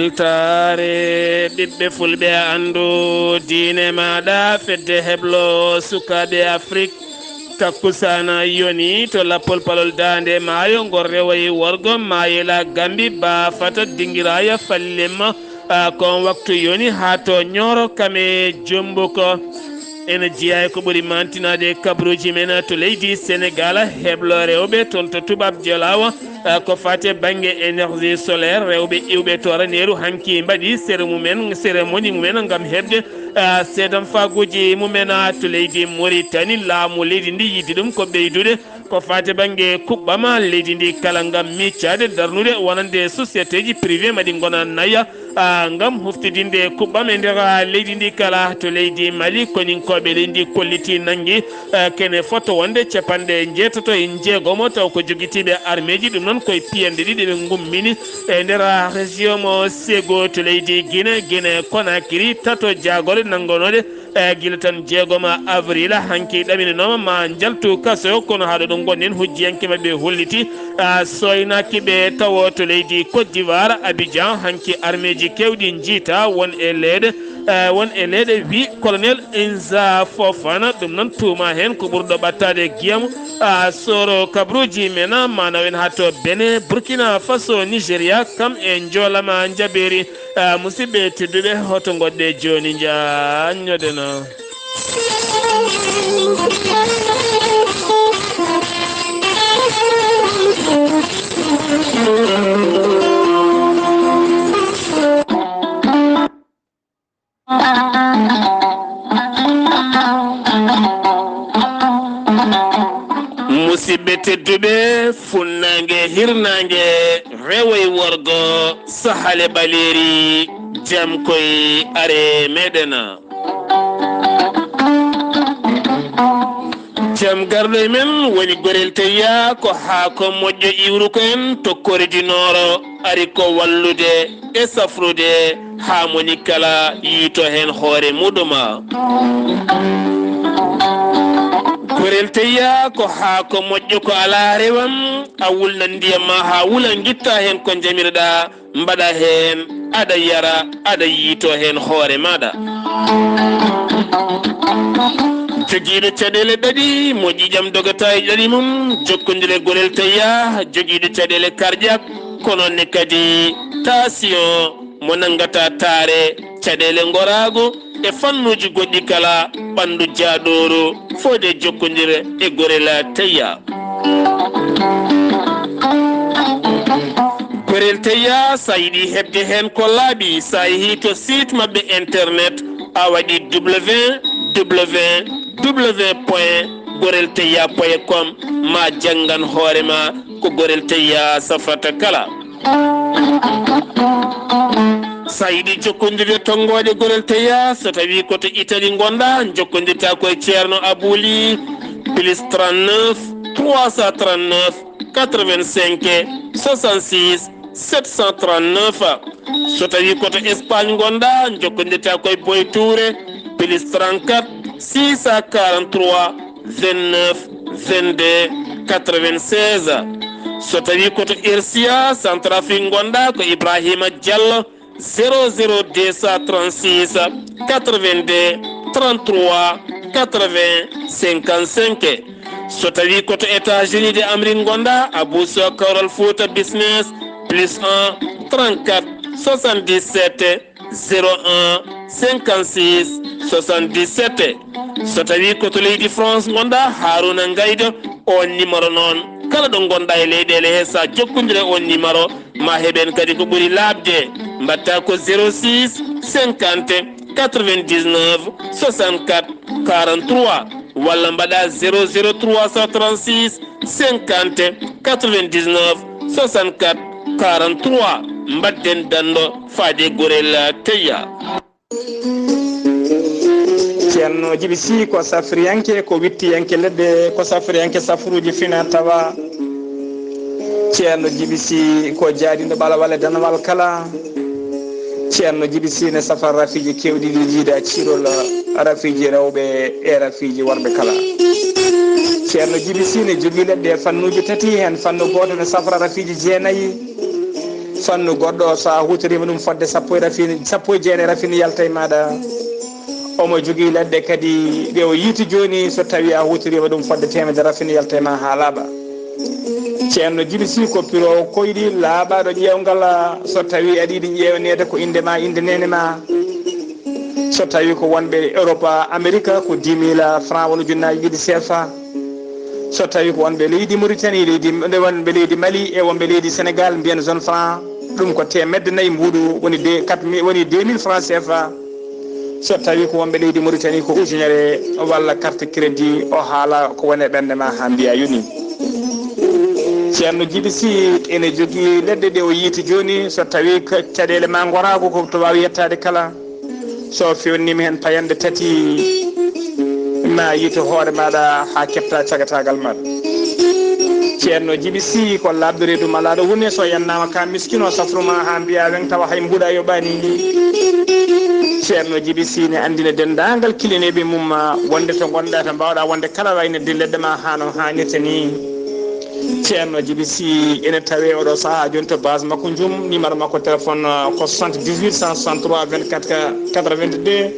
weltaare ɓiɓɓe fulɓe andu diine maɗa fedde heblo sukaɓe afrique takkusana yoni to lappol palol dande maayo ngor rewayi worgo mayela gambi ba fata dingiraya fallimma kon waktu yoni ha to ñoro kame jombuko ene jeeya ko ɓuri mantinade kabaruuji men to leydi sénégal heblo rewɓe toon to tubab jalawa ko fate banggue énergie solaire rewɓe iwɓe to raneru hanki mbaɗi cérémonie mumen gam hebde seedam faguji mumen to leydi mauritanie laamu leydi ndi yiddi ɗum ko ɓeydude ko fate banggue kuɓɓama leydi ndi kala gam miccade darnude wonande société ji privé maɗi gona naya gam huftidinde kuɓɓam e nder leydi ndi kala to leydi mali koninkoɓe leydi ndi kolliti naggui kene foto wonde capanɗe jeetato e jeegomo taw ko joguitiɓe armée ji ɗum noon koye piyande ɗiɗi ɓe gummini e nder région mo ségo to leydi guine conakry tato jagore naggonode guila tan jeegoma avril hanki ɗaminanoma ma jaltu kaso kono haɗo ɗo gonnen hujjiyanke mabɓe holliti soynakiɓe tawo to leydi côte d'ivoire abidjan hanki armée ji kewɗi jiita won e leyɗe wi colonel insa fofana ɗum noon tuuma hen ko ɓurɗo ɓattade guiyam soro kabaruuji men manaw en ha to bene burkina faso nigéria kam e joolama jaɓeri musidɓe tedduɓe hoto goɗɗe joni jañodeno musidɓe tedduɓe funnangue hirnangue rewoye worgo sahale ɓaleri jam koye are meɗena jam garɗo e men woni gorel teya ko haako moƴƴo iwru ko en tokkoridinoro ari ko wallude e safrude ha moni kala yiito hen hoore muɗuma gorel teya ko haako moƴƴo ko ala rewam a wulnan ndiyam ma ha wula guitta hen ko jamireɗa mbaɗa hen aɗa yara aɗa yiito hen hoore maɗa joguiɗo caɗele ɗaɗi mo ƴiƴam dogata e ɗaɗi mum jokkodire gorel teya joguiɗo caɗele cardiaque kononne kadi tension mo nangata taare caɗele gorago e fannuji goɗɗi kala ɓandu jaaɗoru fode jokkodire e gorel teya gorel teya sa yiɗi hebde hen ko laaɓi sa yeehi to site mabɓe internet a waɗi www.gorelteya.com ma janggan hoorema ko gorel teya safrata kala sa yiɗi jokkodirde tonggode gorel teya so tawi koto Italie gonɗa jokkodirta koye ceerno Abouli plus 39 339 85 66 739 so tawi koto Espagne gonɗa jokkodirta koye Boy Touré plus 34 643 29 22 96 so tawi koto Irsia Centrafrique gonɗa ko Ibrahima Diallo 00236 82 33 80 55 so tawi koto États-Unis de Amérique gonɗa Abousso Karol Fouta Business plus 1 34 77 01 56 77 so tawi koto leydi France gonɗa Haruna Gaydo on numéro noon kala ɗo gonɗa e leyɗele he sa jokkodire on numéro ma heɓen kadi ko ɓuuri labde mbatta ko 06 50 99 64 43 walla mbaɗa 00336 50 99 64 43 mbadden dando faade gorel teya ceerno Djiby Sy ko safriyanke ko wittiyanke leɗɗe ko safriyanke safruji fina tawa ceerno Djiby Sy ko jaadiɗo ɓalawal e danawal kala ceerno Djiby Sy ne safar rafiji kewɗi ɗi jiida cirol rafiji rewɓe e rafiji worɓe kala ceerno Djiby Sy ne jogui leɗɗe fannuji tati hen fannu goto ne safra rafiji jeenayyi fannu goɗɗo so a hutorima ɗum fodde sappo e jeene rafini yalta e maɗa omo jogui leɗɗe kadi ɗe o yiiti joni so tawi a hutorima ɗum fodde temedde rafini yalta e ma ha laaɓa ceerno Djiby Sy ko piro koyɗi laaɓaɗo ƴewgal so tawi aɗa yiiɗi ƴewnede ko inde ma inde nene ma so tawi ko wonɓe Europe Amérique ko 10 000 francs woni junnaji ɗiɗi CFA so tawi ko wonɓe leydi Mauritanie wonɓe leydi Mali e wonɓe leydi Sénégal mbiyen zone franc ɗum ko temedde nayyi mbuɗu woni 2000 francs CFA so tawi ko wonɓe leydi Mauritanie ko ujunere walla carte crédit o haala ko woni e ɓernde ma ha mbiya yoni ceerno Djiby Sy ene jogui leɗɗe ɗe o yiiti joni so tawi caɗele ma gorago ko to wawi yettade kala so fewnima hen payande tati ma yiito hoore maɗa ha kepta cagatagal maɗa ceerno Djiby Sy ko labde reedu malaɗo woni so yannama ka miskino safruma ha mbiya wen tawa hay mbuɗa yoɓani ceerno Djiby Sy ne andina dendagal kilineɓe mum wonde to gonɗa to mbawɗa wonde kala wayno dilleɗɗe ma hano hannirta ni ceerno Djiby Sy ene tawe oɗo saaha joni to base makko jum numéro makko téléphone ko 78 163 24 82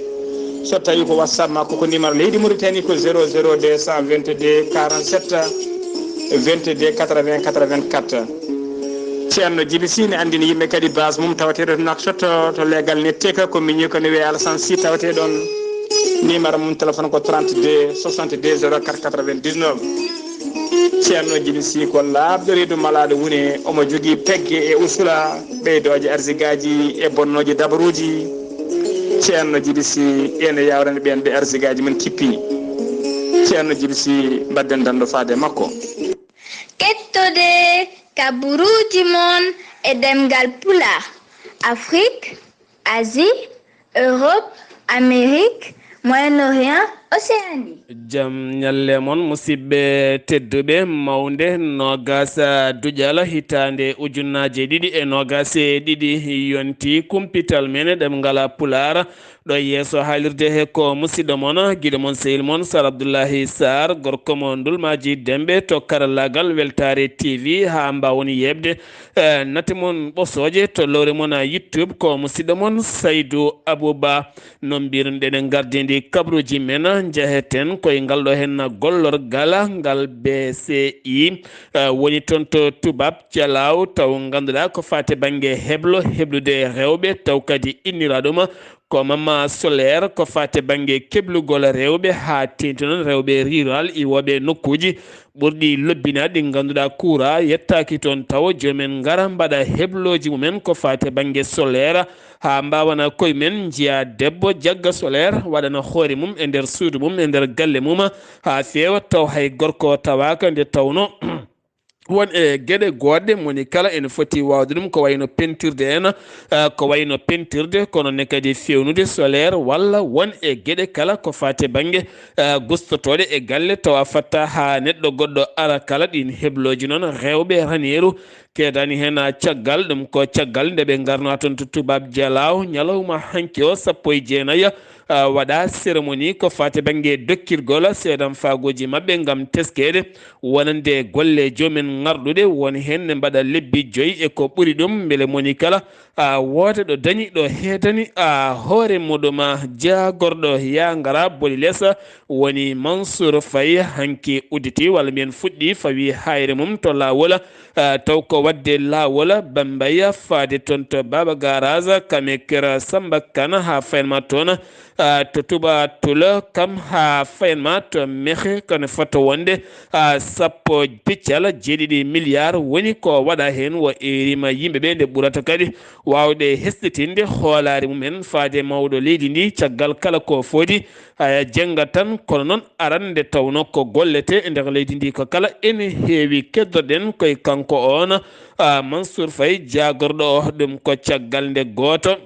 so tawi ko whatsapp makko ko numéro leydi Mauritanie ko 00 222 47 22 80 84 ceerno Djiby Sy ne andini yimɓe kadi base mum tawateɗo to Nouakchott to leegal netteka ko migni ko ne wiye Alassane Sy tawate ɗon numéro mum téléphone ko 32 62 04 99 ceerno Djiby Sy ko labde reedu malaɗo woni omo jogui pegge e usula ɓeydoje arsigaji e bonnoji dabaruji ceerno Djiby Sy ene yawrande ɓen ɓe arsigaji men kippi ceerno Djiby Sy mbadden dando faade makko kettode kabaruuji mon e ɗemngal pulaar Afrique, Asie, Europe, Amérique, Moyen-Orient, Océanie. Jam ñalle mon musidɓe tedduɓe mawnde nogas duujal hitande ujunnaje ɗiɗi e nogas e ɗiɗi yonti kumpital men ɗemngal pulaar ɗo yeeso haalirde he ko musidɗo mon guiɗo mon sehil mon Sar Abdullaahi Saar gorko mo ndulmaji demɓe to karallagal Weltaare TV ha mbawoni yebde natti mon ɓosoje to lowre mon YouTube ko musidɗo mon Saydou Abouba no mbirɗen gardidi kabaruuji men jaheten koye ngal ɗo hen gollorgal ngal BCI woni toon to tubab Cellal taw ganduɗa ko fate banggue heblude rewɓe taw kadi inniraɗum ko mamma solaire ko fate banggue keblugol rewɓe ha tenti noon rewɓe rural iwoɓe nokkuji ɓurɗi lobbinade ɗi ganduɗa coura yettaki toon taw jomumen gara mbaɗa hebloji mumen ko fate banggue solaire ha mbawana koye men jiya debbo jagga solaire waɗana hoore mum e nder suudu mum e nder galle mum ha fewa taw hay gorko tawaka nde tawno won e gueɗe goɗɗe moni kala ene foti wawde ɗum ko wayno pentirde en ko wayno pentirde kono ne kadi fewnude solaire walla won e gueɗe kala ko fate banggue gustotoɗe e galle tawa fatta ha neɗɗo goɗɗo ara kala ɗin hebloji noon rewɓe raneru keedani hen caggal ɗum ko caggal nde ɓe garno toon to tubab Dialaw ñalawma hanki o 19 waɗa cérémonie ko fate banggue dokkirgol seedan fagoji mabɓe gam teskede wonande golle jomumen garɗuɗe woni hen ne mbaɗa lebbi 5 e ko ɓuuri ɗum beele moni kala wooda ɗo dañi ɗo heedani hoore muɗum jagorɗo ya gara boli lesa woni Mansour Faye hanki udditi walla mbiyen fuɗɗi fawi hayre mum to lawol taw ko wadde lawol Bambaya faade toon to Baba Garage kame kera Samba Kane ha fayanma toon to tuba tula kam ha fayanma to mehe kane fota wonde sappo piccal 7 milliards woni ko waɗa hen wo erima yimɓeɓe nde ɓurata kadi wawde hesɗitinde hoolare mumen faade mawɗo leydi ndi caggal kala ko foodi jenga tan kono noon arande tawno ko gollete e nder leydi ndi ko kala ene heewi keddoɗen koye kanko on Mansour Faye jagorɗo o ɗum ko caggal nde goto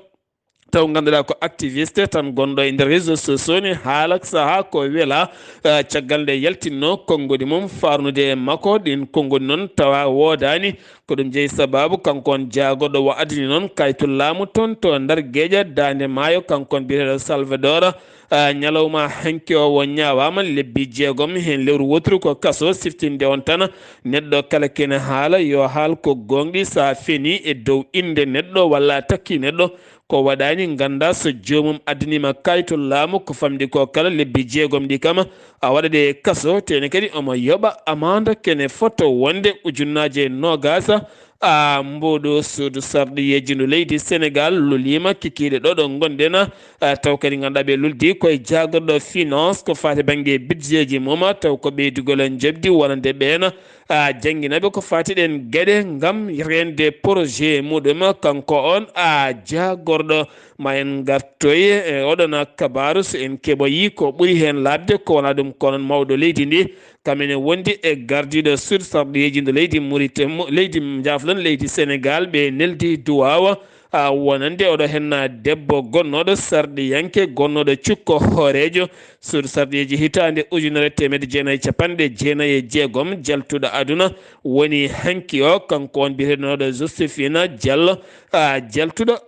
taw ganduɗa ko activiste tan gonɗo e nder réseau sociaux ni haala saaha ko weela caggal nde yaltinno konngodi mum farnude e makko ɗin konngodi noon tawa woodani ko ɗum jeeyi sababu kankon jaagoɗo wo adini noon kaytu laamu toon to nder gueƴa dande maayo kankon biyeteɗo Salvador ñalawma hanki o wo ñawama lebbi 6 hen lewru wotru ko kaso siftinde on tan neɗɗo kala kene haala yo haal ko gonɗi sa feni e dow inde neɗɗo walla takki neɗɗo ko waɗani ganda so jomum addinima kayto laamu ko famdi ko kala lebbi 6 ɗi kam a waɗade kaso tene kadi omo yoɓa amande kene foto wonde ujunnaje 20 mboɗo suudu sarɗiyeji no leydi Sénégal lulima kikiɗe ɗo ɗo gonɗen taw kadi ganduɗa ɓe luldi koye jagorɗo finance ko fati banggue budget ji mum taw ko ɓeydugol jabdi wonande ɓen jangguinaɓe ko fati ɗen gueɗe gam rende projet muɗum kanko on jagorɗo ma en gartoye e oɗon kabaru so en keɓoyi ko ɓuuri hen labde ko wona ɗum kono mawɗo leydi ndi kamene wondi e gardiɗo suudu sarɗiyeji ndo leydi leydi jaflon leydi Sénégal ɓe neldi duwawa wonande oɗo henna debbo gonnoɗo sarɗiyanke gonnoɗo cukko hoorejo suudu sarɗiyeji hitande 1996 jaltuɗo aduna woni hanki o kanko on biyeteɗo Josephine Diallo jaltuɗo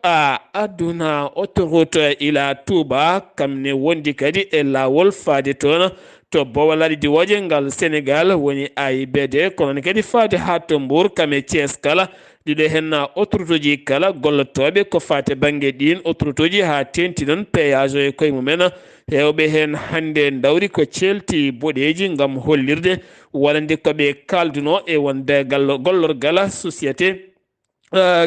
aduna autoroute ila Touba kamne wondi kadi e lawol faade toon to bowal diwoje ngal Sénégal woni AIBD kono kadi faade ha to Mbour kame Thiès kala ɗiɗo henna autoroute ji kala gollotoɓe ko fate banggue ɗin autoroute ji ha tenti noon péage o e koye mumen hewɓe hen hannde dawri ko celti boɗeji gam hollirde walande koɓe kalduno e wonde gollorgal société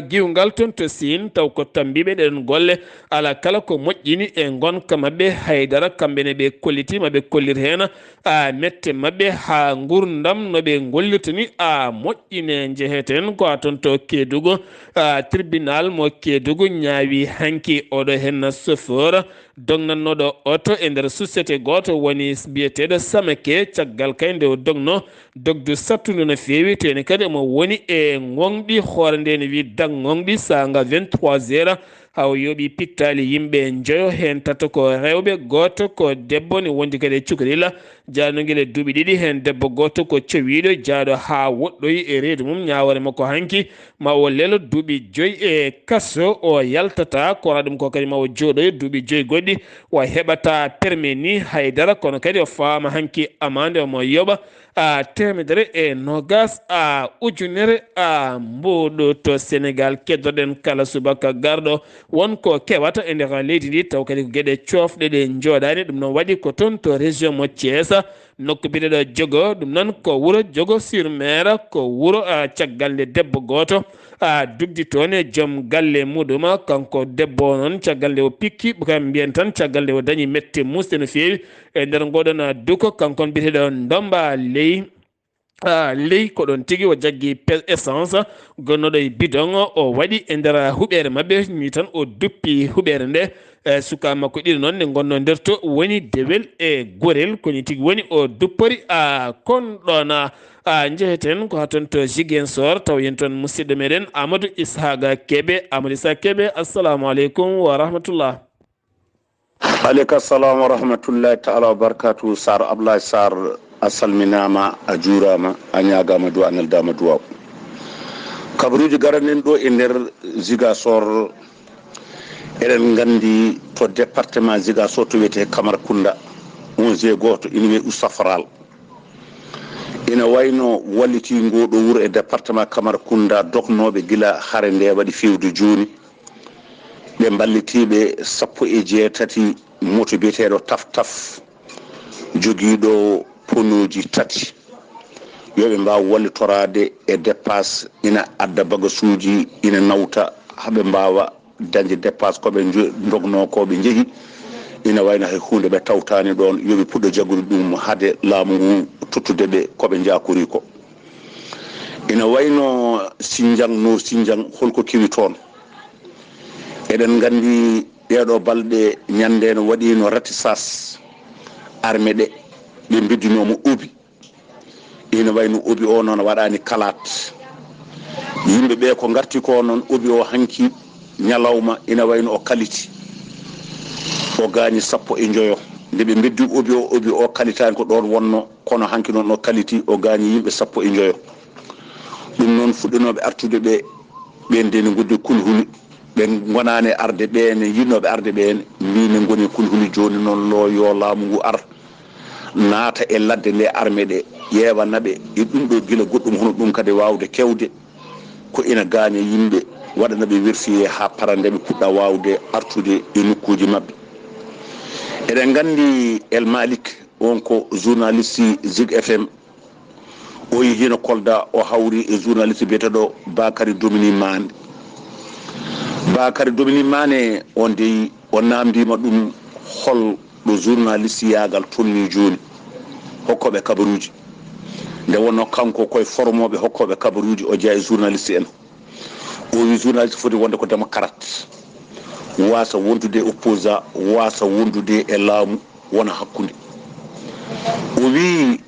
giwngal toon to Sine taw ko tambiɓe ɗen golle ala kala ko moƴƴini e gonka mabɓe haydara kamɓene ɓe kollitima ɓe kollir hen mette mabɓe ha gurdam no ɓe gollirtani moƴƴine jeeheten ko toon to Kédougou tribunal mo Kédougou ñaawi hanki oɗo hen chauffeur dognannoɗo auto e nder société goto woni biyeteɗo Samake caggal kay nde o dogno dogdu sattudu no fewi tene kadi mo woni e gonɗi hoore nde ne wi daggonɗi saga 23 heures haw yooɓi pittali yimɓe joyo hen tata ko rewɓe goto ko debbo ne wondi kadi e cukalila janoguel duuɓi ɗiɗi hen debbo goto ko cowiɗo jaaɗo ha woɗɗoyi e reedu mum ñawore makko hanki ma o lelo duuɓi 5 e kaso o yaltata kono ɗum ko kadi ma o jooɗoy duuɓi 5 goɗɗi o heɓata permis ni haydara kono kadi o faama hanki amande omo yoɓa temedere e nogas ujunere mboɗo to Sénégal keddoɗen kala subaka garɗo wonko kewata e nder leydi ndi taw kadi ko gueɗe cofɗe ɗe jooɗani ɗum noon waɗi ko toon to région mo Thiès nokku biɗeɗo Diogo ɗum noon ko wuuro Diogo sur mer ko wuuro caggal nde debbo goto dugdi toon e joom galle muɗum kanko debbo noon caggal nde o pikki kam mbiyen tan caggal nde o dañi mette musde no fewi e nder ngoɗon duko kankon biyeteɗo Ndomba ley ko ɗon tigui o jaggui essence gonnoɗo e bidon o waɗi e nder huɓere mabɓe ni tan o duppi huɓere nde suka makko ɗiɗi noon nde gonno nder to woni Dewel e Gorel koni tigui woni o duppori kon ɗon jeeheten ko ha toon to Ziguinchor taw yen toon musidɗo meɗen Amadou Ishaqa Kébé assalamu aleykum wa rahmatullah. aleykum assalam wa rahmatullahi taala wa barakatuhu Sar Abdullaahi Saar a salminama a juurama a ñagama duwa a neldama duwaw kabaruuji garanen ɗo e nder Ziguinchor eɗen gandi to département Ziguinchor to wiyete Camaracounda 11 goto ina wiye Oustafral ina wayno walliti ngoɗo wuuro e département Camaracounda doknoɓe gila hare nde waɗi fewde joni ɓe ballitiɓe 18 moto biyeteɗo taf joguiɗo ponoji 3 yoɓe mbawa wallitorade e dépasse ina adda bagasuji ina nawta haɓe mbawa dañde dépasse koɓe dogno koɓe jeehi ina wayno hay hunde ɓe tawtani ɗon yoɓe puɗɗo jaggude ɗum haade laamu ngu tottude ɓe koɓe jakori ko ina wayno Sindiang holko kewi toon eɗen gandi ɗeɗo balɗe ñande no waɗino ratissage armé ɗe ɓe beddinomo obi ina wayno obi o noon waɗani kalat yimɓeɓe ko garti ko noon obi o hanki ñalawma ina wayno o kaliti o gaañi sappo e joyo nde ɓe beddi obi o kalitani ko ɗon wonno kono hanki noon o kaliti o gaañi yimɓe sappo e joyo ɗum noon fuɗɗinoɓe artude ɓen de ne goddi kulhuli ɓe gonani arde ɓene yinnoɓe arde ɓene mbine goni kulhuli joni noon lo yo laamu ngu ar naata e ladde nde armé ɗe ƴeewanaɓe e ɗum ɗo gila goɗɗum hono ɗum kadi wawde kewde ko ina gaaña yimɓe waɗanaɓe vérifié ha parande ɓe puɗɗa wawde artude e nokkuji mabɓe eɗen gandi El Malik on ko journaliste Zig FM o yihino Kolda o hawri e journaliste biyeteɗo Bakary Domini Mane Bakary Domini Mane on de o namdima ɗum hol ɗo journaliste yagal tolni joni hokkoɓe kabaruuji nde wonno kanko koye formoɓe hokkoɓe kabaruuji o jeeya e journaliste en o wi journaliste foti wonde ko démocrate wasa wondude opposant wasa wondude e laamu wona hakkude o wi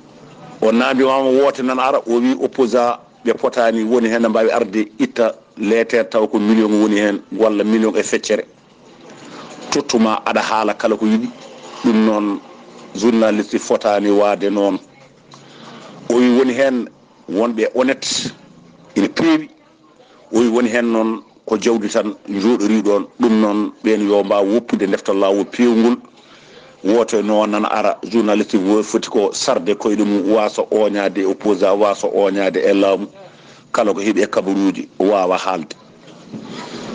o naambiwama woote nan ara o wi opposant ɓe potani woni hen ne mbawi arde itta lettere taw ko million woni hen walla million e feccere tottuma aɗa haala kala ko yiɗi ɗum noon journaliste fotani waade noon o wi woni hen wonɓe honnête ina peewi o wi woni hen noon ko jawdi tan jooɗori ɗon ɗum noon ɓen yo mbaw woppude deftal lawol pewgol woto noon nana ara journaliste foti ko sarde koyɗe mum wasa oñade e opposant wasa oñade e laamu kala ko heeɓi e kabaruuji wawa haalde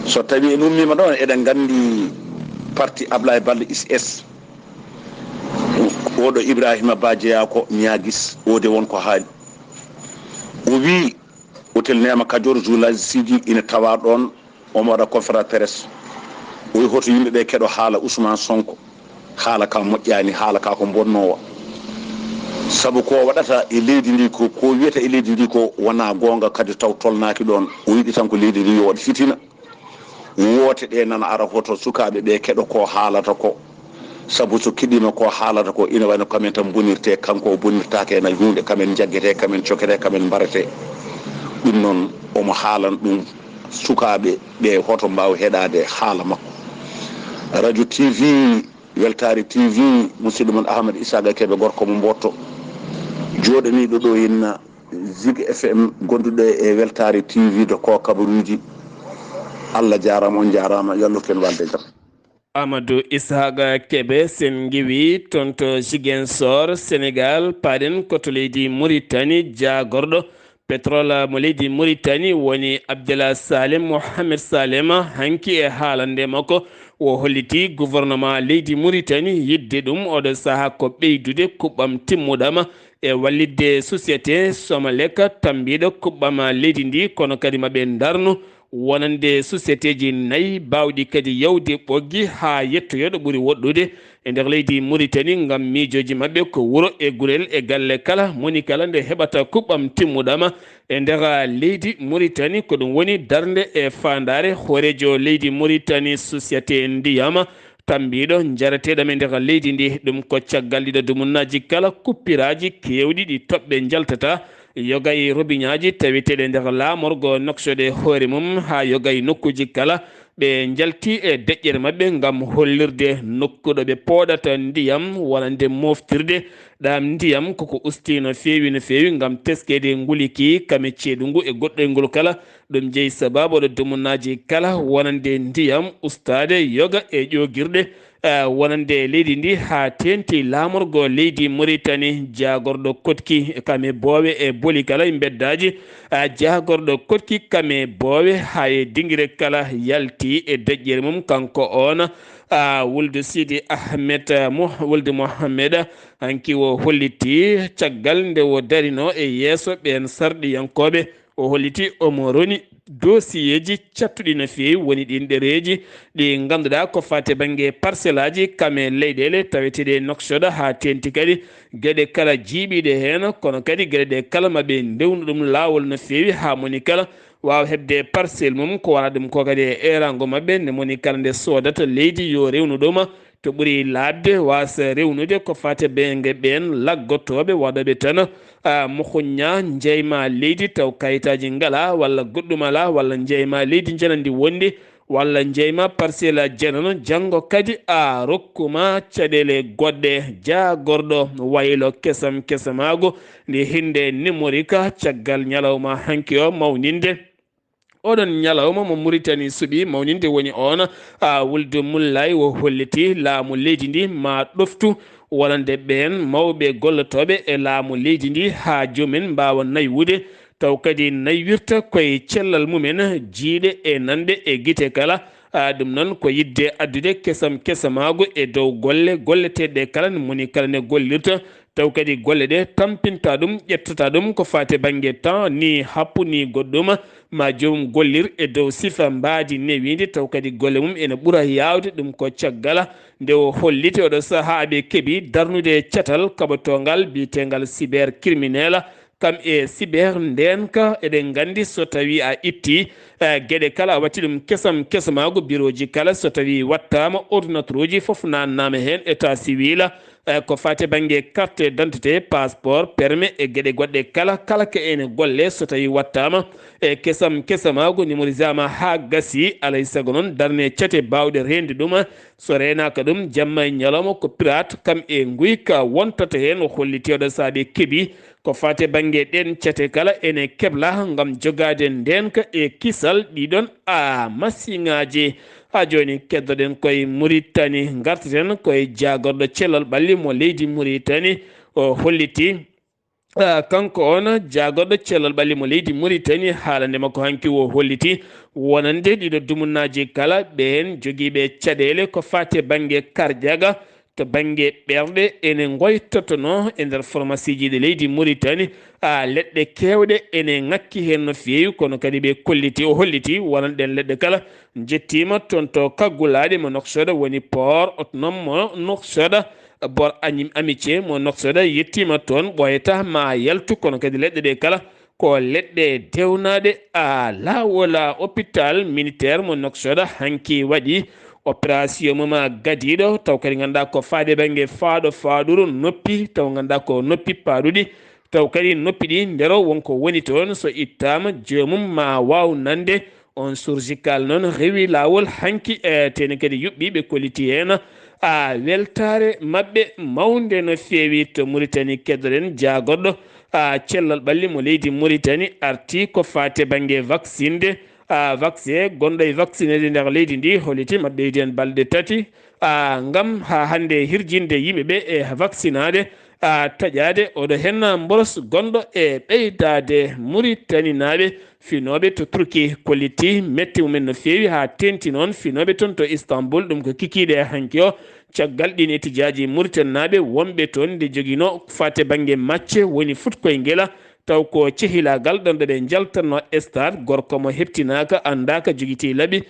so tawi en ummima ɗon eɗen gandi parti Abdoulaye Balde IS oɗo Ibrahima Ba jeeya ko ñaguis ode wonko haali o wi hôtel Nema Kadior journaliste siji ina tawa ɗon omo waɗa conférence presse o wi hoto yimɓeɓe keɗo haala Ousmane Sonko haala ka moƴƴani haala ka ko bonnowo saabu ko waɗata e leydi ndi ko wiyata e leydi ndi ko wona gonga kadi taw tolnaki ɗon o yiɗi tan ko leydi ndi yo waɗ fitina woote ɗe nana ara hoto sukaɓe ɓe keɗo ko haalata ko saabu so kiɗima ko haalata ko ina wayno kamen tan bonirte kanko o bonirtake ena hunde kamen jaggete kamen cokete kamen mbarete ɗum noon omo haalan ɗum sukaɓe ɓe hoto mbawa heɗade haala makko radio TV Weltaare TV musidɗo mon Ahmad Isaga Keɓe gorko mo mbotto joɗaniɗo ɗo henna Zig FM gonduɗo e Weltaare TV de ko kabaruuji Allah jarama on jarama yallu ken walde jam Amadou Ishaga Keɓe sen giwi toon to Ziguinchor Sénégal paɗen koto leydi Mauritanie jagorɗo pétrole mo leydi Mauritanie woni Abdullaahi Saar Mohamed Salem hanki e haalande makko o holliti gouvernement leydi Mauritanie yidde ɗum oɗo saaha ko ɓeydude kuɓɓam timmuɗam e wallidde société Somalek tambiɗo kuɓɓam leydi ndi kono kadi maɓe darnu wonande société ji nayyi bawɗi kadi yawde ɓoggi ha yettoyoɗo ɓuuri woɗɗude e nder leydi Mauritanie gam miijoji mabɓe ko wuuro e gurel e galle kala moni kala nde heɓata kuɓɓam timmuɗam e nder leydi Mauritanie ko ɗum woni darde e fandare hoorejo leydi Mauritanie société ndiyam tambiɗo jarateɗam e nder leydi ndi ɗum ko caggal ɗiɗo dumunnaji kala kuppiraji kewɗi ɗi toɓɓe jaltata yogay robiñaji taweteɗe nder laamorgo noksoɗe hoore mum ha yogay nokkuji kala ɓe jalti e deƴƴere mabɓe gam hollirde nokkuɗo ɓe pooɗata ndiyam wonande moftirde ɗam ndiyam koko usti no fewi gam teskede nguliki kame ceeɗu e goɗɗo ngol kala ɗum jeeyi sababu ɗo dumunnaji kala wonande ndiyam ustade yoga e ƴogirɗe wonande leydi ndi ha tenti laamorgo leydi Mauritanie jagorɗo kotki kame boowe e boli kala e beddaji jagorɗo kotki kame boowe ha e dinguire kala yalti e deƴƴere mum kanko on wulde Sidi Ahmed wulde Mohammed hanki o holliti caggal nde o darino e yeeso ɓen sarɗiyankoɓe o holliti omo roni dossier ji cattuɗi no fewi woni ɗin ɗereji ɗi ganduɗa ko fate banggue parcelle aji kame leyɗele taweteɗe noksoɗa ha tenti kadi gueɗe kala jiiɓiɗe hen kono kadi gueɗe ɗe kala maɓe ndewnu ɗum lawol no fewi ha moni kala wawa hebde parcelle mum ko wona ɗum ko kadi e erango mabɓe nde moni kala nde sodata leydi yo rewnu ɗum to ɓuuri labde wasa rewnude ko fate ɓenge ɓen laggotoɓe waɗoɓe tan mohoña jeyma leydi taw kayitaji ngala walla goɗɗum ala walla jeyma leydi janandi wonde walla jeyma parcelle jeenano janngo kadi a rokkuma caɗele goɗɗe jagorɗo waylo kesam kesamago ndi hinde nimorika caggal ñalawma hanki o mawninde oɗon ñalawma mo Mauritanie suuɓi mawninde woni on wulde mullay wo holliti laamu leydi ndi ma ɗoftu wonande ɓen mawɓe gollotoɓe e laamu leydi ndi ha jomumen mbawa naywude taw kadi naywirta koye cellal mumen jiiɗe e nande e guite kala ɗum noon ko yidde addude kesam kesamago e dow golle golleteɗe kala ne moni kala ne gollirta taw kadi golle ɗe tampinta ɗum ƴettata ɗum ko fate banggue temps ni happu ni goɗɗum ma jomum gollir e dow sifa mbaadi newide taw kadi golle mum ene ɓuura yawde ɗum ko caggal nde o holliti oɗo saaha ɓe keeɓi darnude catal kaɓotongal biyetegal cyber criminel kam e cyber ndenka eɗen gandi so tawi a itti gueɗe kala a watti ɗum kesam kesamago bureau ji kala so tawi wattama ordinateur uji foof nannama hen état civil ko fate banggue carte d'identité passeport permis e gueɗe goɗɗe kala ke ene golle so tawi wattama e kesam kesamago numérisama ha gasi alay saago noon darne cate bawɗe rende ɗum so renaka ɗum jamma e ñalawma ko pirate kam e guyka wontata hen o holliti oɗo saaɓe keeɓi ko fate banggue ɗen cate kala ene kebla gam jogade ndenka e kisal ɗiɗon masiŋaji ha joni keddoɗen koye Mauritanie gartaten koye jagorɗo cellal ɓalli mo leydi Mauritanie o holliti kanko on jagorɗo cellal ɓalli mo leydi Mauritanie haalande makko hanki o holliti wonande ɗiɗo dumunnaji kala ɓen joguiɓe caɗele ko fate banggue kardiaga to banggue ɓerɗe ene goytotono e nder pharmacie ji ɗe leydi Mauritanie leɗɗe kewɗe ene ngakki hen no fewi kono kadi ɓe kolliti o holliti wonanɗen leɗɗe kala jettima toon to kaggulaɗe mo Nouakchott woni port autonome mo Nouakchott bor amitié mo Nouakchott yettima toon ɓoyata ma yaltu kono kadi leɗɗe ɗe kala ko leɗɗe dewnaɗe lawol hôpital militaire mo Nouakchott hanki waɗi opération muma gadiɗo taw kadi ganduɗa ko faade banggue faaɗuru noppi taw ganduɗa ko noppi paaɗuɗi taw kadi noppi ɗi ndero wonko woni toon so ittama jomum ma waw nande on surgical noon rewi lawol hanki tene kadi yuɓɓi ɓe kolliti hen weltare mabɓe mawnde no fewi to Mauritanie keddoɗen jagorɗo cellal ɓalli mo leydi Mauritanie arti ko fate banggue vaccine vaccin gonɗo e vaccinede nder leydi ndi holliti maɓɓeydi en balɗe tati gam ha hande hirjinde yimɓeɓe e vaccinade taƴade oɗo henna boros gonɗo e ɓeydade Mauritanie naɓe finoɓe to Turquie kolliti metti mumen no fewi ha tenti noon finoɓe toon to Istanbul ɗum ko kikiɗe hanki o caggal ɗin étudiaji Mauritanie naɓe wonɓe toon nde joguino fate banggue macce woni futkoyngela taw ko cehilagal ɗon ɗo ɓe jaltanno stade gorko mo heptinaka andaka joguiti laaɓi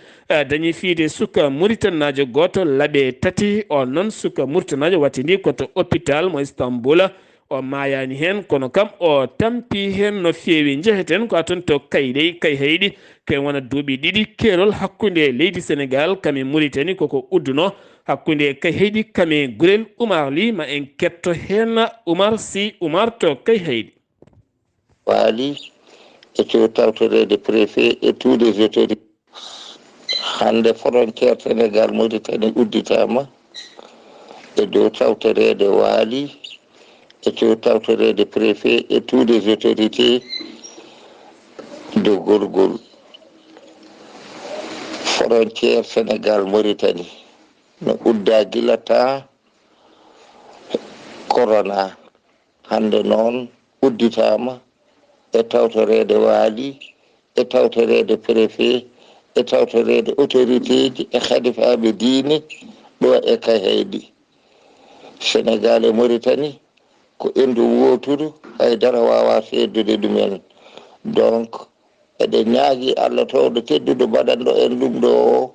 dañi fiide suka Mauritanajo goto laaɓe tati on noon suka Mauritanajo wattidi koto hôpital mo Istanbul o mayani hen kono kam o tampi hen no fewi jeheten ko aton to kayɗey kay heyɗi kay wona duuɓi ɗiɗi keerol hakkude leydi Sénégal kame Mauritanie koko udduno hakkude kay heyɗi kame gurel Oumar Ly ma en ketto hen Oumar Sy Oumar to kay heyɗi waali e to tawtorede préfet et tous les autorités hande frontiére Sénégal Mauritanie udditama e dow tawtorede waali e to tawtorede préfet et tous les autorités de gorgol frontiére Sénégal Mauritanie no udda gilata corona hande noon udditama e tawtorede waali e tawtorede préfet e tawtorede autorité ji e halifaɓe diine ɗo e kaheyɗi Sénégal e Mauritanie ko endu wotudu haydara wawa seddude ɗumen donc eɗen ñaagui Allah towɗo tedduɗo mbaɗanɗo en ɗum ɗo o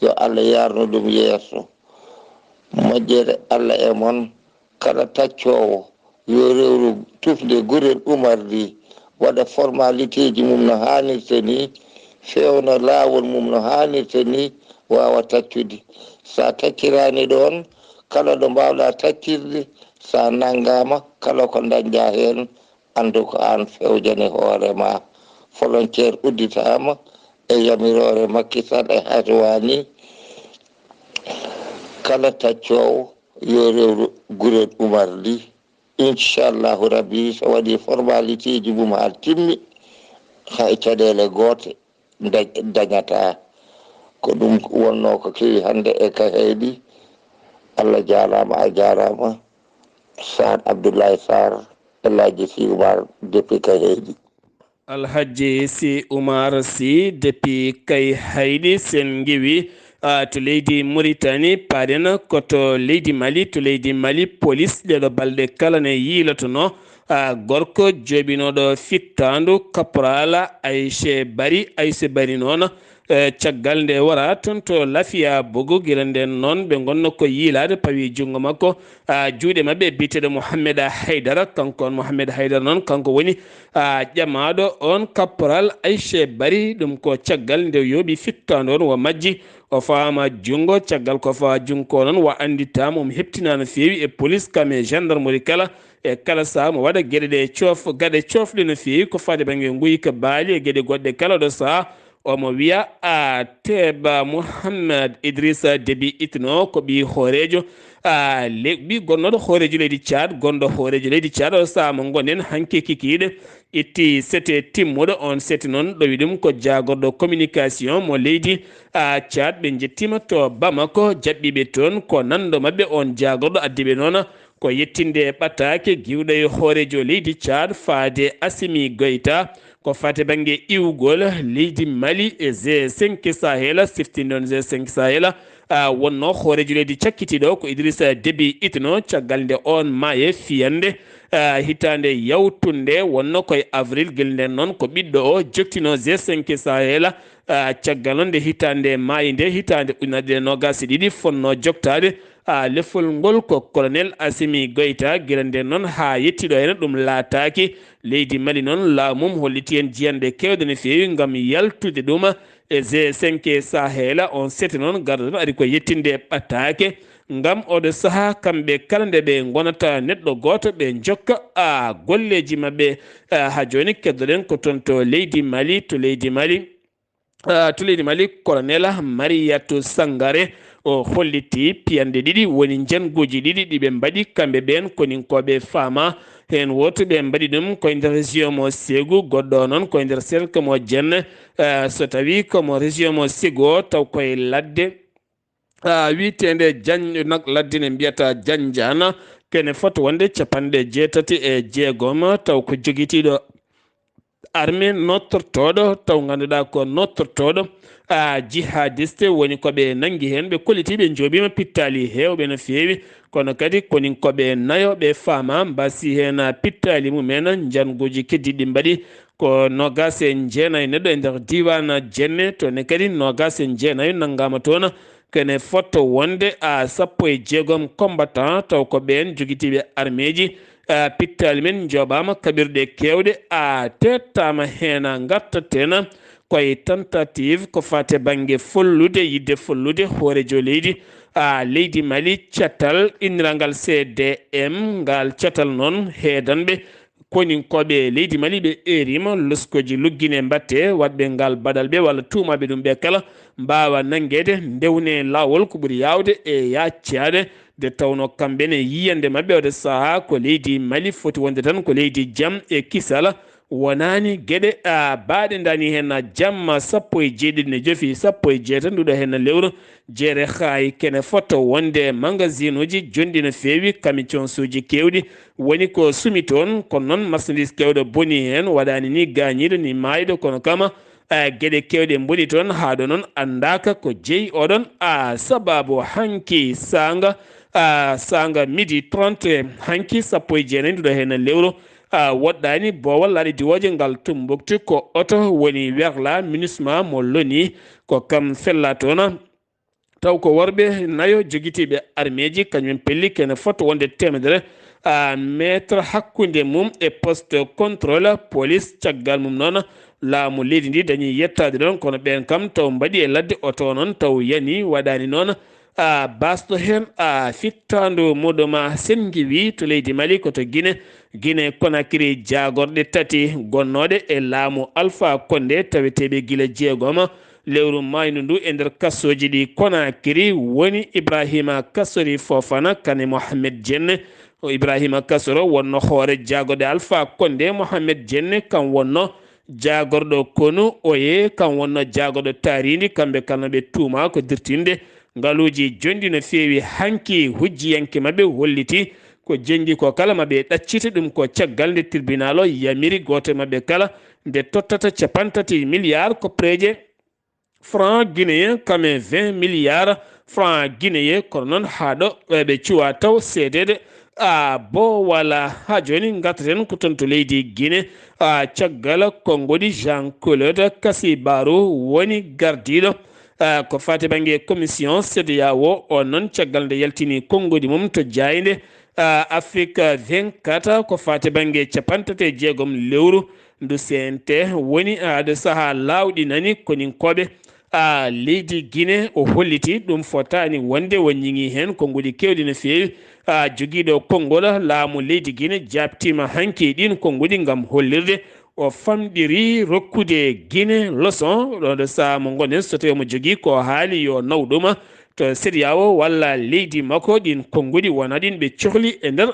yo Allah yarno ɗum yeeso moƴƴere Allah e moon kala taccowo yo rewru tufde gurel Oumar Ly waɗa formalité ji mum no hannirta ni fewna laawol mum no hannirta ni wawa taccude sa taccirani ɗon kala ɗo mbawɗa taccirde sa nanggama kala ko dañƴa hen andu ko an fewjane hoorema volontaire udditama e yamirore Macky Sall e Hajwani kala taccowo yo rewru gurel Oumar Ly inchallahu rabbi so waɗi formalité ji mum ha timmi hay caɗele goote dañata ko ɗum wonno ko kewi hannde e ka heeɗi Allah jarama a jarama Sar Abdullaahi Saar Alhaji Si Oumar depuis ka heeɗi Alhaji Si Oumar Sy depuis kay hayɗi sen giwi to leydi Mauritanie paɗen koto leydi Mali to leydi Mali police ɗeɗo balɗe kala ne yiilotono gorko joɓinoɗo fittandu caporal Aïché Bari noon caggal nde wara toon to lafiya bogo guila nden noon ɓe gonno ko yiilade pawi jungo makko juuɗe mabɓe biteɗo Mouhamed Haydara kanko on Mouhamed Haydara noon kanko woni ƴamaɗo on caporal Aïché Bari ɗum ko caggal nde yooɓi fittandu on wo majji o fama jungo caggal ko fawa jungo noon wa anditama omo heptina no fewi e police kam e gendarmerie kala e kala saha mo waɗa gueɗe ɗe gaɗe cofɗe no fewi ko fade banggue guyka baali e gueɗe goɗɗe kala ɗo saha omo wiya Teba Mouhamed Idrissa Déby Itno ko ɓi hoorejo ɓi gonnoɗo hoorejo leydi Tchad gonɗo hoorejo leydi Tchad o saha mo gonen hanke kikiɗe itti sete timmuɗo on sete noon ɗowi ɗum ko jagorɗo communication mo leydi Tchad ɓe jettima to Bamako jaɓɓiɓe toon ko nanɗo mabɓe on jagorɗo addiɓe noon ko yettinde ɓatake giwɗo e hoorejo leydi Tchad faade Assimi Goïta ko fate banggue iwgol leydi Mali e G5 Sahel siftinde on G5 Sahel wonno hoorejo leydi cakkitiɗo ko Idrissa Déby Itno caggal nde on maaye fiyande hitande yawtunde wonno koye avril guel nden noon ko ɓiɗɗo o joktino G5 Sahel caggal noon nde hitande maayi nde hitande ujunere nogas e ɗiɗi fonno joktade lefol ngol ko colonel Assimi Goïta guila nden noon ha yettiɗo hen ɗum laataki leydi Mali noon laamum holliti hen jiyande kewde no fewi gam yaltude ɗum e G5 Sahel on sete noon garda ari ko yettinde ɓattake gam oɗo saaha kamɓe kala nde ɓe gonata neɗɗo goto ɓe jokka golleji mabɓe ha joni keddoɗen ko toon to leydi Mali to leydi Mali colonel Mariatou Sangare o holliti piyande ɗiɗi woni janguji ɗiɗi ɗiɓe mbaɗi kamɓe ɓen koninkoɓe faama hen woto ɓe mbaɗi ɗum koye nder région mo Ségou goɗɗo noon koye nder cercle mo Dienne so tawi komo région mo Ségou o taw koye ladde witende ladde ne mbiyata Janjana kene foti wonde capanɗe jeetati e jeegom taw ko joguitiɗo armée nottortoɗo taw ganduɗa ko nottortoɗo jihadiste woni koɓe nangi hen ɓe kolliti ɓe jooɓima pittali hewɓe no fewi kono kadi konin koɓe nayo ɓe faama mbasi hen pittali mumen janguji keddiɗi mbaɗi ko nogas e jeenayyi neɗɗo e nder diwan Dienne to ne kadi nogas e jeenayyi nanggama toon kene fotto wonde sappo e jeegom combattant taw ko ɓen joguitiɓe armée ji pittali men jooɓama kaɓirɗe kewɗe tettama hen gartatena koye tentative ko fate banggue yidde follude hoorejo leydi leydi Mali catal innirangal CDM ngal catal noon heedanɓe koninkoɓe leydi Mali ɓe erima luskoji luggine mbatte wadɓe ngal baɗal ɓe walla tumaɓe ɗum ɓe kala mbawa nanguede ndewne lawol ko ɓuuri yawde e yaccade de tawno kamɓene yiyande mabɓe oɗo saaha ko leydi Mali foti wonde tan ko leydi jaam e kisala wonani gueɗe baɗe dani hen jamma sappo e jeeɗiɗi ne joofi sappo e jeetati nduɗo hen lewru jeere hay kene fotto wonde magasin uji jonɗi no fewi camion suji kewɗi woni ko sumi toon kono noon marchandise kewɗo boni hen waɗani ni gañiɗo ni mayiɗo kono kama gueɗe kewɗe boni toon haɗo noon andaka ko jeeyi oɗon sababu hanki sanga midi 30 hanki sappo e jeenayyi nduɗo hen lewru woɗɗani bowal laaɗe diwoje ngal Tumbuktu ko oto woni werla MINUSMA mo loni ko kam fella toon taw ko worɓe nayo joguitiɓe armée ji kañumen pelli kene fotto wonde temedere métre hakkude mum e poste contrôle police caggal mum noon laamu leydi ndi dañi yettade ɗon kono ɓen kam taw mbaɗi e ladde oto noon taw yani waɗani noon basɗo hen fittandu muɗum sen giwi to leydi Mali koto Guinée Guinée Conakry jagorɗe tati gonnoɗe e laamu Alpha Condé taweteɓe gila jeegom lewru maydu ndu e nder kassoji ɗi Conakry woni Ibrahima Kassori Fofana kane Mohamed Dienne Ibrahima Kassoro wonno hoore jagorɗe Alpha Condé Mohamed Dienne kam wonno jagorɗo Konu Oye kam wonno jagorɗo Tarindi kamɓe kala ɓe tuuma ko dirtinde ngaluji jondi no feewi hanki hujjiyanke mabɓe holliti ko jengi ko kala maɓe ɗaccita ɗum ko caggal nde tribunal o yamiri goto maɓɓe kala nde tottata 50 milliards koppreje franc guinéen kame 20 milliards franc guinéen kono noon haɗo ɓe cuwa taw seedede bo wala ha joni gattaten ko toon to leydi Guinée caggal konngodi Jean Claude Kassi Barou woni gardiɗo ko fati banggue commission CEDEAO o noon caggal nde yaltini konngodi mum to jayde Afrique 24 ko fati banggue 36 lewru ndu CNT woni de saaha lawɗi nani koninkoɓe leydi Guinée o holliti ɗum fotani wonde wonñiŋi hen konngodi kewɗi no fewi joguiɗo konngol laamu leydi Guinée jabtima hanki ɗin konngodi gam hollirde o famɗiri rokkude Guinée leçon ɗo de saaha mo gonen so tawi mo jogui ko haali yo nawɗuma to CEDEAO walla leydi makko ɗin konngodi wona ɗin ɓe cohli e nder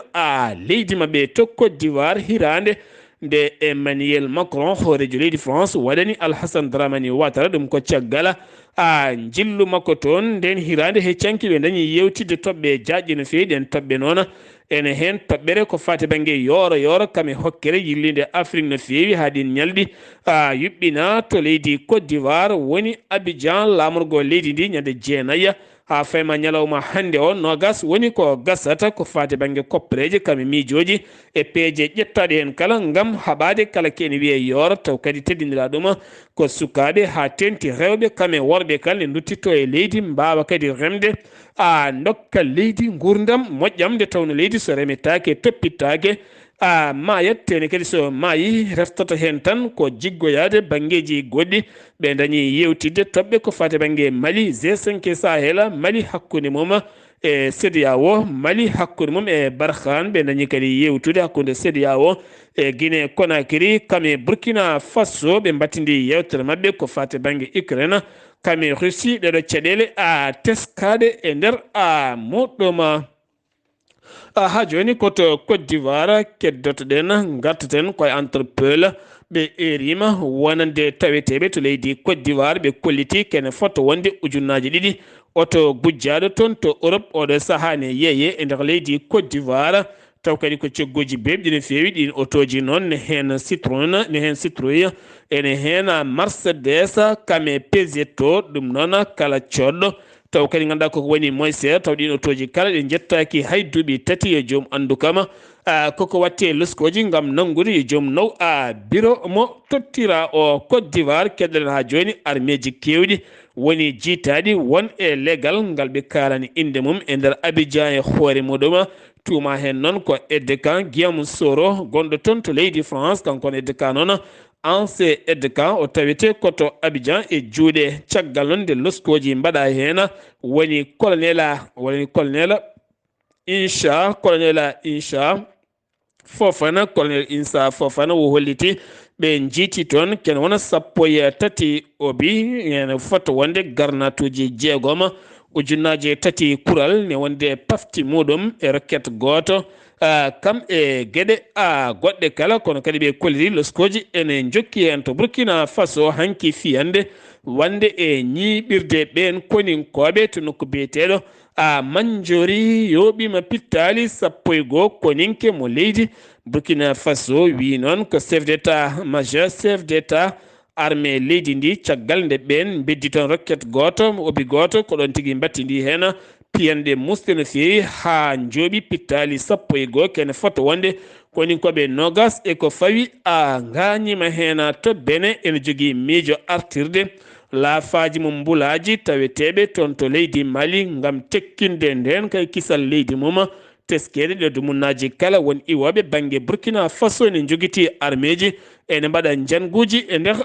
leydi mabɓe to Côte d'Ivoire hirande nde Emmanuel Macron hoorejo leydi France waɗani Alhassane Dramani Ouattara ɗum ko caggal jillu makko toon nden hirande heccanki ɓe dañi yewtidde toɓɓe jaƴƴe no fewi ɗen toɓɓe noon ene hen toɓɓere ko fati banggue yoro kame hokkere yillinde Afrique no fewi haɗin ñalɗi yuɓɓina to leydi Côte d'Ivoire woni Abidjan lamorgo leydi ndi ñande jeenayya ha fayma ñalawma hannde o nogas woni ko gasata ko fati banggue koppereje kame miijoji e peeje ƴettaɗe hen kala gam haɓade kala kene wiye yooro taw kadi teddinira ɗum ko sukaɓe ha tenti rewɓe kame worɓe kala ne duttitto e leydi mbawa kadi remde dokka leydi gurdam moƴƴam nde tawno leydi so remetake toppittake mayat tene kadi so maayi reftata hen tan ko jiggoyade banggueji goɗɗi ɓe dañi yewtidde toɓɓe ko fati banggue Mali G5 Sahel Mali hakkude mum e CEDEAO Mali hakkude mum e Barkhane ɓe dañi kadi yewtude hakkude CEDEAO e Guinée Conakry kame Burkina Faso ɓe battidi yewtere mabɓe ko fati banggue Ukraine kame Russie ɗeɗo caɗele teskade e nder moɗɗoma ha joni koto Côte d'Ivoire keddotoɗen gartaten koye entrepelle ɓe erima wonande taweteɓe to leydi Côte d'Ivoire ɓe kolliti kene foto wonde ujunnaji ɗiɗi oto gujjaɗo toon to Europe oɗo saaha ne yeeye e nder leydi Côte d'Ivoire taw kadi ko coggoji bebɗi no fewi ɗin otoji noon ne hen Citroën ne hen Citroën ene hen Mercedes kame Peugeot ɗum noon kala coɗɗo taw kadi ganduɗa koko woni moyseer taw ɗin otoji kala ɗe jettaki hay duuɓi tati e joom andu kama koko watte luskoji gam nanggude e joom naw bureau mo tottira o Côte d'Ivoire keɗɗen ha joni armeji kewɗi woni jiitaɗi won e legal ngal ɓe kalani inde mum e nder Abidjan e hoore muɗum tuuma hen noon ko Eddekan Guillaume Soro gonɗo toon to leydi France kankon Eddekan noon ancien Eddekan o tawete koto Abidjan e juuɗe caggal noon nde loskoji mbaɗa hen woni colonel Incha Fofana colonel Insa Fofana wo holliti ɓe jiiti toon ken wona sappo e tati obi ene foto wonde garnatuji jeegom ujunnaje tati kural ne wonde pafti muɗum e roquette goto kam e gueɗe goɗɗe kala kono kadi ɓe kolliri loskoji ene jokki hen to Burkina Faso hanki fiyande wande e ñiɓirde ɓen koninkoɓe to nokku biyeteɗo Manjori yoɓima pittali sappo e goho koninke mo leydi Burkina Faso wi noon ko chef d'état majeur chef d'état armée leydi ndi caggal nde ɓen beddi toon roquette goto obi goto ko ɗon tigui battidi hen piyanɗe musde no fewi ha jooɓi pittali sappo e goho kene foto wonde koninkoɓe nogas e ko fawi gañima hen to Benin ene jogui miijo artirde laafaji mum mbulaji taweteɓe toon to leydi Mali gam tekkinde nden kay kisal leydi mum teskede ɗe dumunnaji kala won iwoɓe banggue Burkina Faso ne joguiti armeji ene mbaɗa janguji e nder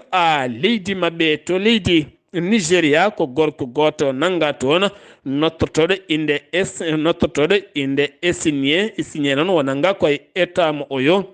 leydi mabɓe to leydi Nigeria ko gorko goto nanga toon nottotoɗo inde signé noon wonanga koye état mo oyo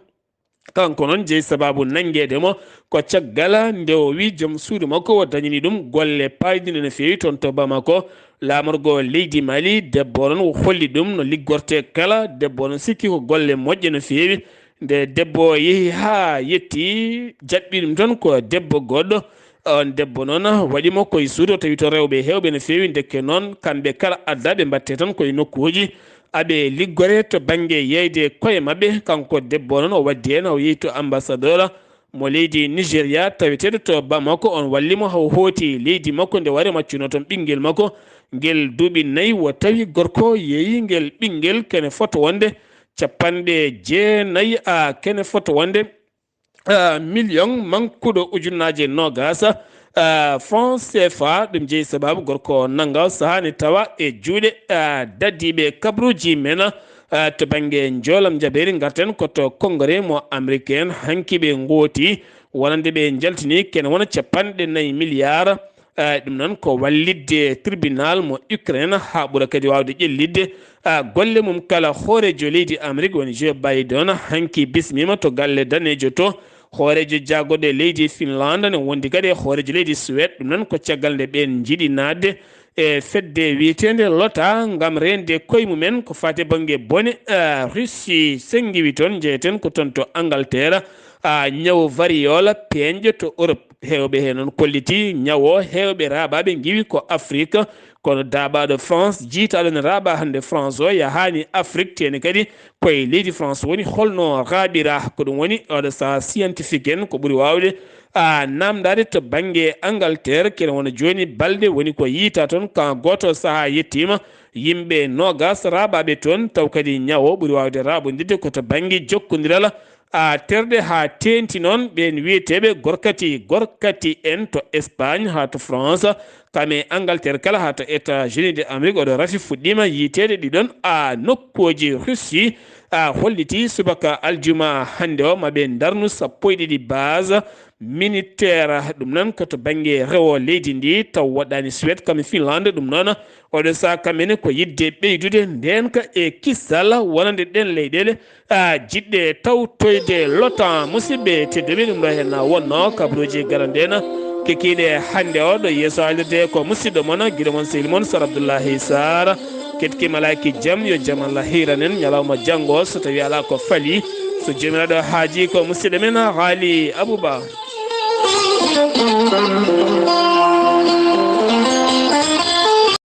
kanko noon jeeyi sababu nanguede mo ko caggal nde o wi joom suudu makko o dañini ɗum golle paydinde no fewi toon to Bamako lamorgo leydi Mali debbo noon o holli ɗum no liggorte kala debbo noon sikki ko golle moƴƴe no fewi nde debbo yeehi ha yetti jaɓɓi ɗum toon ko debbo goɗɗo on debbo noon waɗimo koye suudu tawi to rewɓe hewɓe no fewi dekke noon kamɓe kala addaɓe mbatte tan koye nokkuji aɓe liggore to banggue yeyde koye mabɓe kanko debbo noon o waddi hen o yehi to ambassadeur mo leydi Nigéria taweteɗo to Bamako on wallimo haw hooti leydi makko nde wari maccuno toon ɓinguel makko guel duuɓi 4 wo tawi gorko yeeyi guel ɓinguel kene foto wonde 90 a kene foto wonde million mankuɗo ujunnaje nogasa franc CFA ɗum jeeyi sababu gorko nanga sahani tawa e juuɗe daddiɓe kabaruuji men to banggue joolam jaɓeri garten koto congrès mo américain hankiɓe gooti wonande ɓe jaltini kene wona 4 milliards ɗum noon ko wallidde tribunal mo Ukraine ha ɓuura kadi wawde ƴellidde golle mum kala hoorejo leydi Amérique woni Joe Biden hanki bismima to galle danejo to hoorejo jagoɗo leydi Finlande ne wondi kadi hoorejo leydi Suède ɗum noon ko caggal nde ɓen jiiɗi nadde e fedde wiyetede lota gam rende koye mumen ko fate banggue bone Russie sengiwi toon jeeyeten ko toon to Angleterre ñaw variole peeñƴo to Europe hewɓe he noon kolliti ñawo hewɓe raaɓaɓe giwi ko Afrique kono daabaɗo France jiitaɗo ne raaɓa hande France o yahani Afrique tene kadi koye leydi France woni holno raaɓira ko ɗum woni oɗo sa scientifique en ko ɓuuri wawde namdade to banggue Angleterre kene wona joni balɗe woni ko yiita toon kan goto saaha yettima yimɓe nogas raaɓaɓe toon taw kadi ñawo ɓuuri wawde raaɓodirde koto banggue jokkodiral terde ha tenti noon ɓen wiyeteɓe gorkati en to Espagne ha to France kame Angleterre kala ha to États-Unis de Amérique oɗo rafi fuɗɗima yitede ɗiɗon nokkuji Russie holliti subaka aljuma hande o maɓe darnu 12 base militaire ɗum noon koto banggue rewo leydi ndi taw waɗani Suède kame Finlande ɗum noon oɗo sa kamene ko yidde ɓeydude ndenka e kissal wonande ɗen leyɗele jiɗɗe tawtoyde l'OTAN musidɓe tedduɓe ɗum ɗo hen wonno kabaruuji garandena kekiɗe hande o ɗo yeeso alirde ko musidɗo moon guiɗo moon sehli moon Sar Abdullaahi Saar ketki malaki jaam yo jaam Allah hiranen ñalawma janggo so tawi ala ko faali so jomiraɗo haaji ko musidɗo men haali Abouba